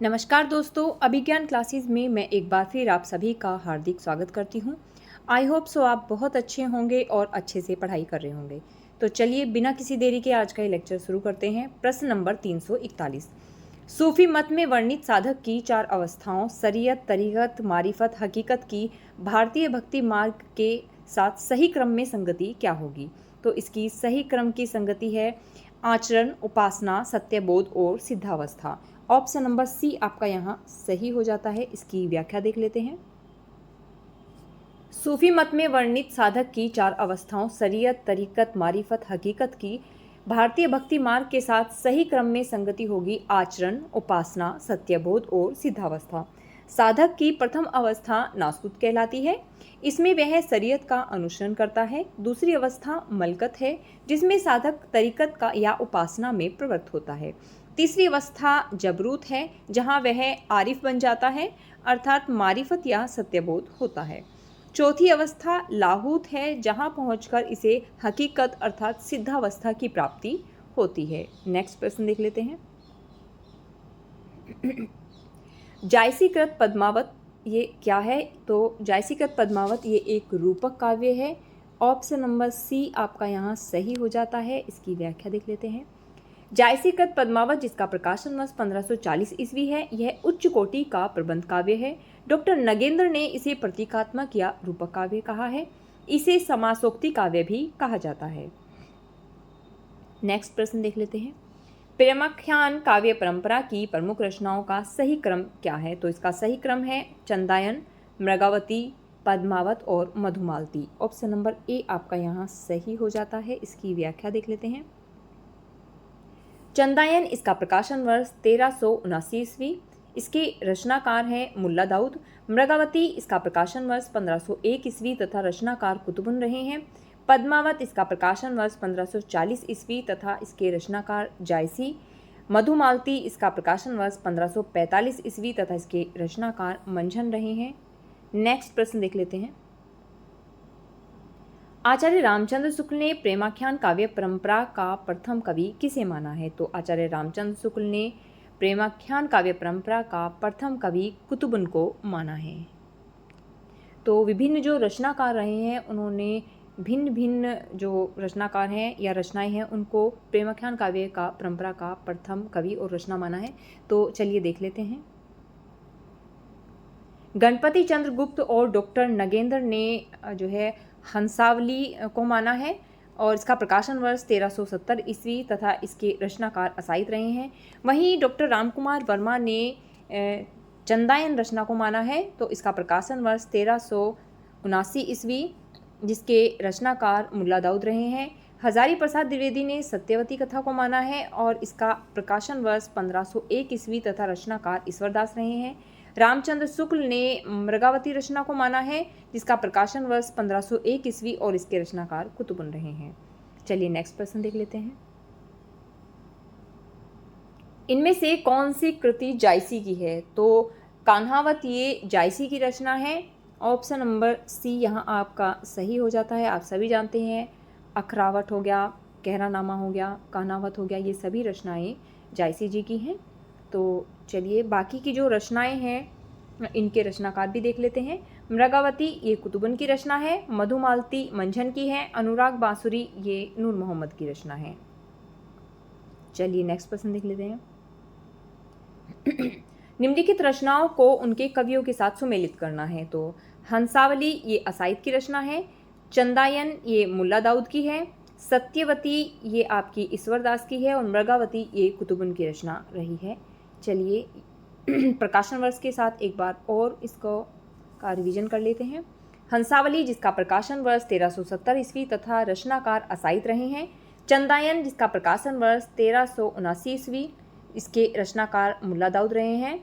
नमस्कार दोस्तों, अभिज्ञान क्लासेस में मैं एक बार फिर आप सभी का हार्दिक स्वागत करती हूँ। आई होप सो आप बहुत अच्छे होंगे और अच्छे से पढ़ाई कर रहे होंगे। तो चलिए बिना किसी देरी के आज का ये लेक्चर शुरू करते हैं। प्रश्न नंबर 341। सूफी मत में वर्णित साधक की चार अवस्थाओं शरीयत, तरीकत, मारिफत, हकीकत की भारतीय भक्ति मार्ग के साथ सही क्रम में संगति क्या होगी? तो इसकी सही क्रम की संगति है आचरण, उपासना, सत्यबोध और सिद्धावस्था। ऑप्शन नंबर सी आपका यहाँ सही हो जाता है। इसकी व्याख्या देख लेते हैं। सूफी मत में वर्णित साधक की चार अवस्थाओं शरीयत, तरीकत, मारिफत, हकीकत की भारतीय भक्ति मार्ग के साथ सही क्रम में संगति होगी आचरण, उपासना, सत्यबोध और सिद्धावस्था। साधक की प्रथम अवस्था नासुत कहलाती है। इसमें वह शरीयत का अनुसरण करता है। दूसरी अवस्था मलकत है, जिसमें साधक तरीकत का या उपासना में प्रवृत्त होता है। तीसरी अवस्था जबरूत है, जहाँ वह आरिफ बन जाता है, अर्थात मारिफत या सत्यबोध होता है। चौथी अवस्था लाहूत है, जहाँ पहुंचकर इसे हकीकत अर्थात सिद्धावस्था की प्राप्ति होती है। नेक्स्ट प्रश्न देख लेते हैं। जायसीकृत पद्मावत ये क्या है? तो जायसीकृत पद्मावत ये एक रूपक काव्य है। ऑप्शन नंबर सी आपका यहाँ सही हो जाता है। इसकी व्याख्या देख लेते हैं। जायसीकृत पद्मावत, जिसका प्रकाशन वर्ष 1540 ईस्वी है, यह उच्च कोटि का प्रबंध काव्य है। डॉक्टर नगेंद्र ने इसे प्रतीकात्मक या रूपक काव्य कहा है। इसे समासोक्ति काव्य भी कहा जाता है। नेक्स्ट प्रश्न देख लेते हैं। प्रेमाख्यान काव्य परंपरा की प्रमुख रचनाओं का सही क्रम क्या है? तो इसका सही क्रम है चंदायन, मृगावती, पद्मावत और मधुमालती। ऑप्शन नंबर ए आपका यहाँ सही हो जाता है। इसकी व्याख्या देख लेते हैं। चंदायन, इसका प्रकाशन वर्ष 1379 ईस्वी। इसके रचनाकार हैं मुल्ला दाऊद। मृगावती, इसका प्रकाशन वर्ष 1501 ईस्वी तथा रचनाकार कुतुबुन रहे हैं। पद्मावत, इसका प्रकाशन वर्ष 1540 ईस्वी तथा इसके रचनाकार जायसी। मधुमालती, इसका प्रकाशन वर्ष 1545 ईस्वी तथा इसके रचनाकार मंझन रहे हैं। नेक्स्ट प्रश्न देख लेते हैं। आचार्य रामचंद्र शुक्ल ने प्रेमाख्यान काव्य परंपरा का प्रथम कवि किसे माना है? तो आचार्य रामचंद्र शुक्ल ने प्रेमाख्यान काव्य परंपरा का प्रथम कवि कुतुबुन को माना है। तो विभिन्न जो रचनाकार रहे हैं, उन्होंने भिन्न भिन्न जो रचनाकार हैं या रचनाएं हैं, उनको प्रेमाख्यान काव्य का परंपरा का प्रथम कवि और रचना माना है। तो चलिए देख लेते हैं। गणपति चंद्र गुप्त और डॉक्टर नगेंद्र ने जो है हंसावली को माना है और इसका प्रकाशन वर्ष 1370 ईस्वी तथा इसके रचनाकार असाइत रहे हैं। वहीं डॉक्टर रामकुमार वर्मा ने चंदायन रचना को माना है, तो इसका प्रकाशन वर्ष 1379 ईस्वी, जिसके रचनाकार मुल्ला दाऊद रहे हैं। हजारी प्रसाद द्विवेदी ने सत्यवती कथा को माना है और इसका प्रकाशन वर्ष 1501 ईस्वी तथा रचनाकार ईश्वरदास रहे हैं। रामचंद्र शुक्ल ने मृगावती रचना को माना है, जिसका प्रकाशन वर्ष 1501 ईस्वी और इसके रचनाकार कुतुबुन रहे हैं। चलिए नेक्स्ट प्रश्न देख लेते हैं। इनमें से कौन सी कृति जायसी की है? तो कान्हावत ये जायसी की रचना है। ऑप्शन नंबर सी यहाँ आपका सही हो जाता है। आप सभी जानते हैं अखरावट हो गया, कहरानामा हो गया, कान्हावत हो गया, ये सभी रचनाएं जायसी जी की हैं। तो चलिए बाकी की जो रचनाएं हैं इनके रचनाकार भी देख लेते हैं। मृगावती ये कुतुबुन की रचना है। मधुमालती मंझन की है। अनुराग बांसुरी ये नूर मोहम्मद की रचना है। चलिए नेक्स्ट प्रश्न देख लेते हैं। निम्नलिखित रचनाओं को उनके कवियों के साथ सुमेलित करना है। तो हंसावली ये असाइद की रचना है। चंदायन ये मुल्ला दाऊद की है। सत्यवती ये आपकी ईश्वरदास की है और मृगावती ये कुतुबुन की रचना रही है। चलिए प्रकाशन वर्ष के साथ एक बार और इसको का रिवीजन कर लेते हैं। हंसावली, जिसका प्रकाशन वर्ष 1370 ईस्वी तथा रचनाकार असाइत रहे हैं। चंदायन, जिसका प्रकाशन वर्ष 1379 ईस्वी, इसके रचनाकार मुल्ला दाऊद रहे हैं।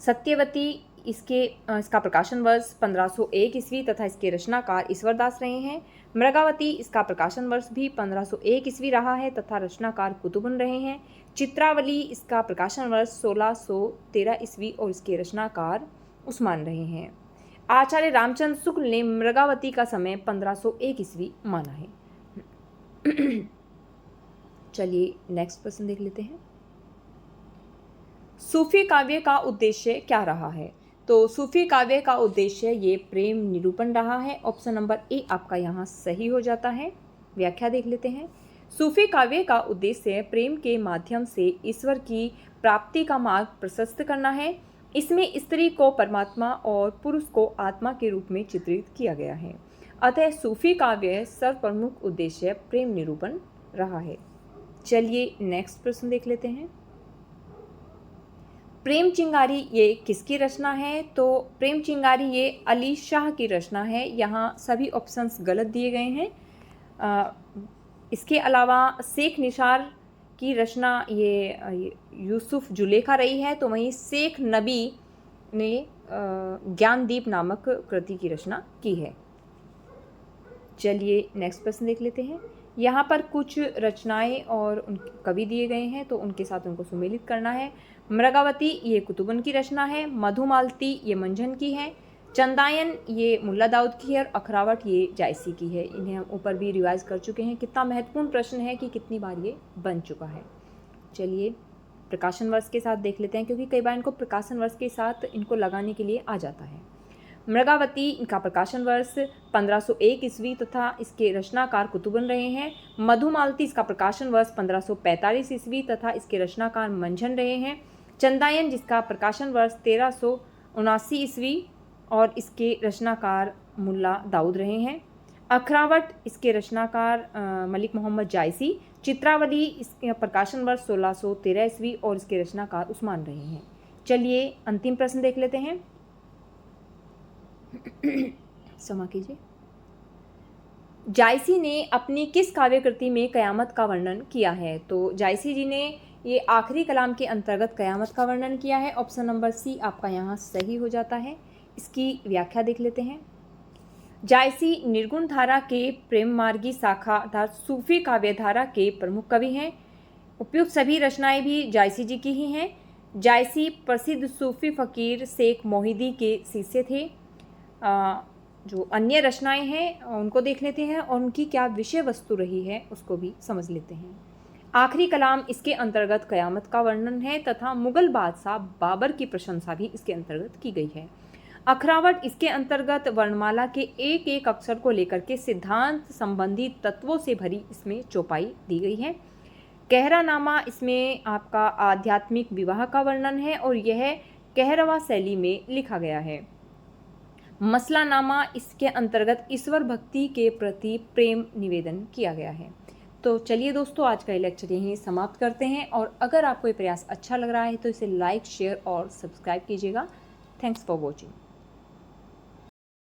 सत्यवती इसका प्रकाशन वर्ष 1501 ईस्वी तथा इसके रचनाकार ईश्वरदास रहे हैं। मृगावती, इसका प्रकाशन वर्ष भी 1501 ईस्वी रहा है तथा रचनाकार कुतुबुन रहे हैं। चित्रावली, इसका प्रकाशन वर्ष 1613 ईस्वी और इसके रचनाकार उस्मान रहे हैं। आचार्य रामचंद्र शुक्ल ने मृगावती का समय 1501 ईस्वी माना है। चलिए नेक्स्ट प्रश्न देख लेते हैं। सूफी काव्य का उद्देश्य क्या रहा है? तो सूफी काव्य का उद्देश्य ये प्रेम निरूपण रहा है। ऑप्शन नंबर ए आपका यहाँ सही हो जाता है। व्याख्या देख लेते हैं। सूफी काव्य का उद्देश्य प्रेम के माध्यम से ईश्वर की प्राप्ति का मार्ग प्रशस्त करना है। इसमें स्त्री को परमात्मा और पुरुष को आत्मा के रूप में चित्रित किया गया है। अतः सूफी काव्य सर्वप्रमुख उद्देश्य प्रेम निरूपण रहा है। चलिए नेक्स्ट प्रश्न देख लेते हैं। प्रेम चिंगारी ये किसकी रचना है? तो प्रेम चिंगारी ये अली शाह की रचना है। यहाँ सभी ऑप्शंस गलत दिए गए हैं। इसके अलावा शेख निसार की रचना ये यूसुफ जुलेखा रही है। तो वहीं शेख नबी ने ज्ञानदीप नामक कृति की रचना की है। चलिए नेक्स्ट प्रश्न देख लेते हैं। यहाँ पर कुछ रचनाएं और उनके कवि दिए गए हैं, तो उनके साथ उनको सुमेलित करना है। मृगावती ये कुतुबन की रचना है। मधुमालती ये मंझन की है। चंदायन ये मुल्ला दाऊद की है और अखरावट ये जायसी की है। इन्हें हम ऊपर भी रिवाइज कर चुके हैं। कितना महत्वपूर्ण प्रश्न है कि कितनी बार ये बन चुका है। चलिए प्रकाशन वर्ष के साथ देख लेते हैं, क्योंकि कई बार इनको प्रकाशन वर्ष के साथ इनको लगाने के लिए आ जाता है। मृगावती इनका प्रकाशन वर्ष 1501 ईस्वी तथा इसके रचनाकार कुतुबन रहे हैं। मधुमालती इसका प्रकाशन वर्ष 1545 ईस्वी तथा इसके रचनाकार मंझन रहे हैं। चंदायन जिसका प्रकाशन वर्ष 1379 ईस्वी और इसके रचनाकार मुल्ला दाऊद रहे हैं। अखरावट इसके रचनाकार मलिक मोहम्मद जायसी। चित्रावली इसके प्रकाशन वर्ष 1613 ईस्वी और इसके रचनाकार उस्मान रहे हैं। चलिए अंतिम प्रश्न देख लेते हैं। क्षमा कीजिए। जायसी ने अपनी किस काव्य कृति में कयामत का वर्णन किया है? तो जायसी जी ने ये आखिरी कलाम के अंतर्गत कयामत का वर्णन किया है। ऑप्शन नंबर सी आपका यहाँ सही हो जाता है। इसकी व्याख्या देख लेते हैं। जायसी निर्गुण धारा के प्रेम मार्गी शाखा अर्थात सूफी काव्य धारा के प्रमुख कवि हैं। उपयुक्त सभी रचनाएं भी जायसी जी की ही हैं। जायसी प्रसिद्ध सूफी फकीर शेख मोहिदी के शिष्य थे। जो अन्य रचनाएं हैं उनको देख लेते हैं और उनकी क्या विषय वस्तु रही है उसको भी समझ लेते हैं। आखिरी कलाम इसके अंतर्गत कयामत का वर्णन है तथा मुगल बादशाह बाबर की प्रशंसा भी इसके अंतर्गत की गई है। अखरावट इसके अंतर्गत वर्णमाला के एक एक अक्षर को लेकर के सिद्धांत संबंधी तत्वों से भरी इसमें चौपाई दी गई है। कहरानामा इसमें आपका आध्यात्मिक विवाह का वर्णन है और यह कहरवा शैली में लिखा गया है। मसलानामा इसके अंतर्गत ईश्वर भक्ति के प्रति प्रेम निवेदन किया गया है। तो चलिए दोस्तों, आज का ये लेक्चर यहीं समाप्त करते हैं और अगर आपको ये प्रयास अच्छा लग रहा है तो इसे लाइक, शेयर और सब्सक्राइब कीजिएगा। Thanks for watching.